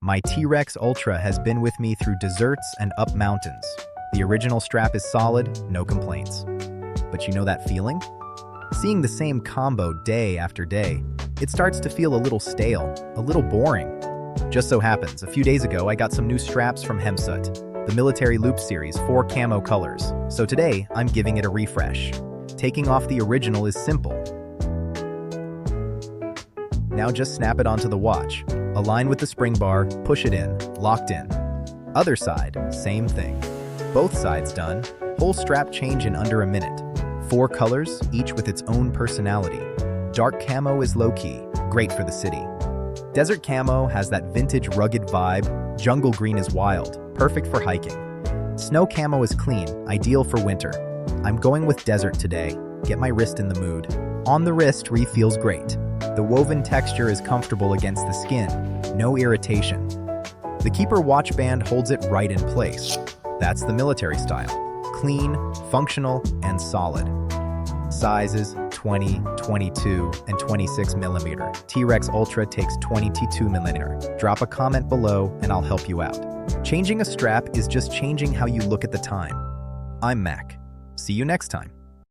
My T-Rex Ultra has been with me through deserts and up mountains. The original strap is solid, no complaints. But you know that feeling? Seeing the same combo day after day, it starts to feel a little stale, a little boring. Just so happens, a few days ago I got some new straps from Hemsut, the Military Loops series, 4 camo colors. So today, I'm giving it a refresh. Taking off the original is simple. Now just snap it onto the watch. Align with the spring bar, push it in, locked in. Other side, same thing. Both sides done, whole strap change in under a minute. 4 colors, each with its own personality. Dark camo is low-key, great for the city. Desert camo has that vintage rugged vibe. Jungle green is wild, perfect for hiking. Snow camo is clean, ideal for winter. I'm going with desert today. Get my wrist in the mood. On the wrist, feels great. The woven texture is comfortable against the skin, no irritation. The keeper watch band holds it right in place. That's the military style. Clean, functional, and solid. Sizes 20, 22, and 26 millimeter. T-Rex Ultra takes 22 millimeter. Drop a comment below and I'll help you out. Changing a strap is just changing how you look at the time. I'm Mac. See you next time.